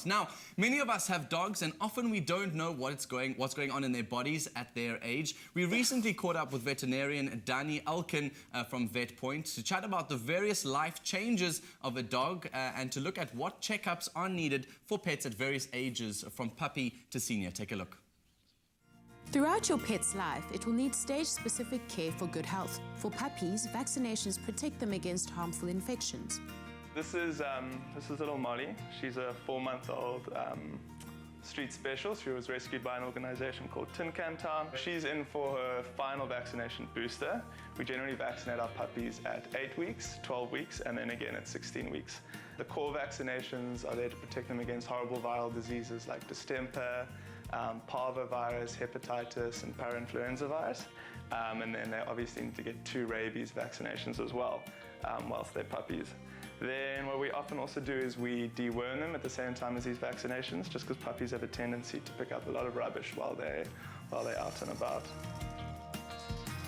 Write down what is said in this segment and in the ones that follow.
start. Now, many of us have dogs and often we don't know what's going on in their bodies at their age. We recently caught up with veterinarian Daniel Elkin from Vet Point to chat about the various life changes of a dog and to look at what checkups are needed for pets at various ages from puppy to senior. Take a look. Throughout your pet's life, it will need stage-specific care for good health. For puppies, vaccinations protect them against harmful infections. This is little Molly. She's a 4-month-old street special. She was rescued by an organization called Tin Can Town. She's in for her final vaccination booster. We generally vaccinate our puppies at 8 weeks, 12 weeks, and then again at 16 weeks. The core vaccinations are there to protect them against horrible viral diseases like distemper, parvovirus, hepatitis, and parainfluenza virus. And then they obviously need to get 2 rabies vaccinations as well whilst they're puppies. Then what we often also do is we deworm them at the same time as these vaccinations, just because puppies have a tendency to pick up a lot of rubbish while they're out and about.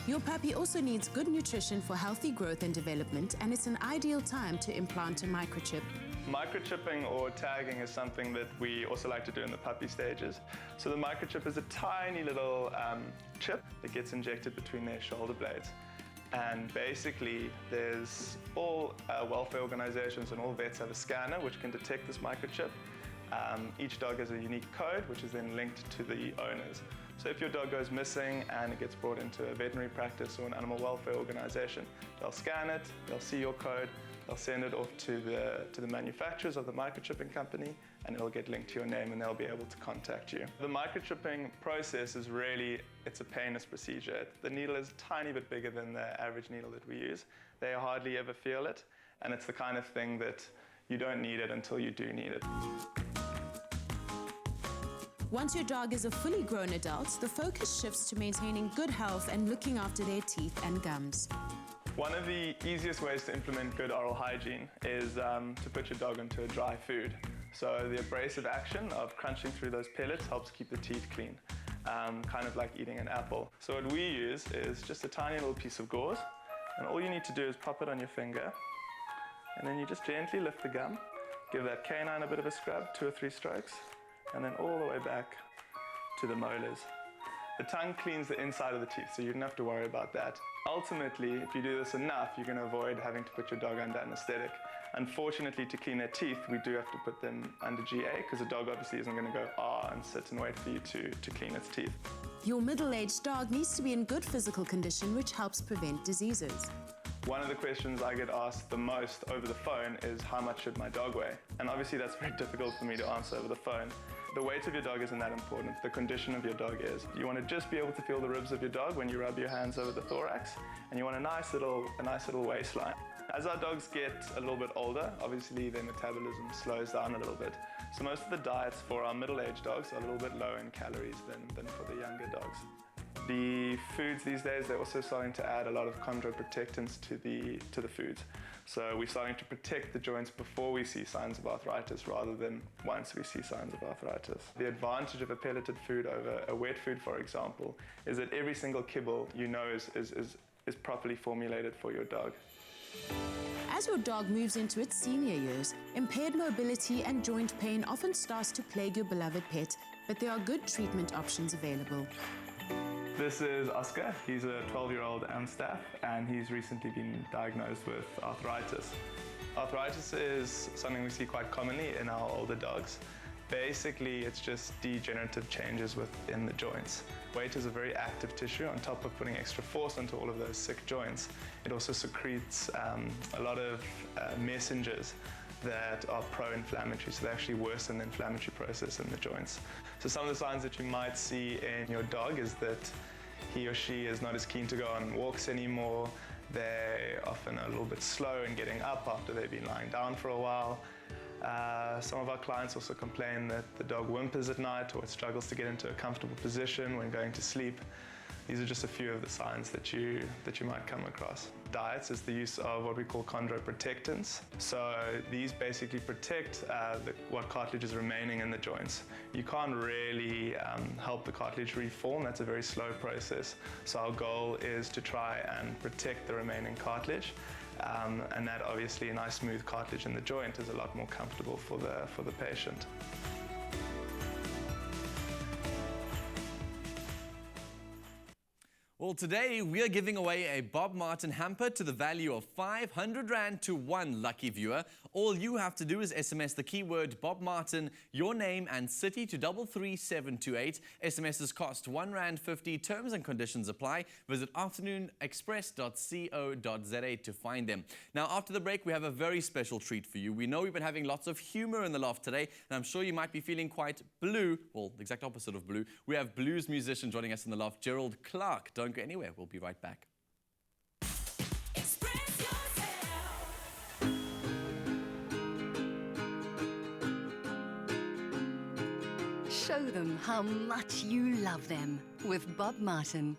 Your puppy also needs good nutrition for healthy growth and development, and it's an ideal time to implant a microchip. Microchipping or tagging is something that we also like to do in the puppy stages. So the microchip is a tiny little chip that gets injected between their shoulder blades. And basically, there's all welfare organizations and all vets have a scanner which can detect this microchip. Each dog has a unique code which is then linked to the owners. So if your dog goes missing and it gets brought into a veterinary practice or an animal welfare organization, they'll scan it, they'll see your code, they'll send it off to the manufacturers of the microchipping company, and it'll get linked to your name and they'll be able to contact you. The microchipping process is really, it's a painless procedure. The needle is a tiny bit bigger than the average needle that we use. They hardly ever feel it, and it's the kind of thing that you don't need it until you do need it. Once your dog is a fully grown adult, the focus shifts to maintaining good health and looking after their teeth and gums. One of the easiest ways to implement good oral hygiene is to put your dog onto a dry food. So the abrasive action of crunching through those pellets helps keep the teeth clean, kind of like eating an apple. So what we use is just a tiny little piece of gauze, and all you need to do is pop it on your finger, and then you just gently lift the gum, give that canine a bit of a scrub, 2 or 3 strokes, and then all the way back to the molars. The tongue cleans the inside of the teeth, so you don't have to worry about that. Ultimately, if you do this enough, you're going to avoid having to put your dog under anesthetic. Unfortunately, to clean their teeth, we do have to put them under GA, because the dog obviously isn't going to go and sit and wait for you to clean its teeth. Your middle-aged dog needs to be in good physical condition, which helps prevent diseases. One of the questions I get asked the most over the phone is, how much should my dog weigh? And obviously that's very difficult for me to answer over the phone. The weight of your dog isn't that important, the condition of your dog is. You want to just be able to feel the ribs of your dog when you rub your hands over the thorax, and you want a nice little waistline. As our dogs get a little bit older, obviously their metabolism slows down a little bit. So most of the diets for our middle-aged dogs are a little bit lower in calories than for the younger dogs. The foods these days, they're also starting to add a lot of chondroprotectants to the foods. So we're starting to protect the joints before we see signs of arthritis rather than once we see signs of arthritis. The advantage of a pelleted food over a wet food, for example, is that every single kibble you know is properly formulated for your dog. As your dog moves into its senior years, impaired mobility and joint pain often starts to plague your beloved pet, but there are good treatment options available. This is Oscar. He's a 12-year-old Amstaff, and he's recently been diagnosed with arthritis. Arthritis is something we see quite commonly in our older dogs. Basically, it's just degenerative changes within the joints. Weight is a very active tissue. On top of putting extra force onto all of those sick joints, it also secretes a lot of messengers that are pro-inflammatory, so they actually worsen the inflammatory process in the joints. So some of the signs that you might see in your dog is that he or she is not as keen to go on walks anymore. They're often a little bit slow in getting up after they've been lying down for a while. Some of our clients also complain that the dog whimpers at night or it struggles to get into a comfortable position when going to sleep. These are just a few of the signs that you might come across. Diets is the use of what we call chondroprotectants. So these basically protect what cartilage is remaining in the joints. You can't really help the cartilage reform. That's a very slow process. So our goal is to try and protect the remaining cartilage. and that obviously a nice smooth cartilage in the joint is a lot more comfortable for the patient. Well, today we are giving away a Bob Martin hamper to the value of 500 Rand to one lucky viewer. All you have to do is SMS the keyword Bob Martin, your name and city to 33728. SMSs cost R1.50. Terms and conditions apply. Visit afternoonexpress.co.za to find them. Now, after the break, we have a very special treat for you. We know we've been having lots of humor in the loft today, and I'm sure you might be feeling quite blue. Well, the exact opposite of blue. We have blues musician joining us in the loft, Gerald Clark. Don't go anywhere. We'll be right back. Show them how much you love them with Bob Martin.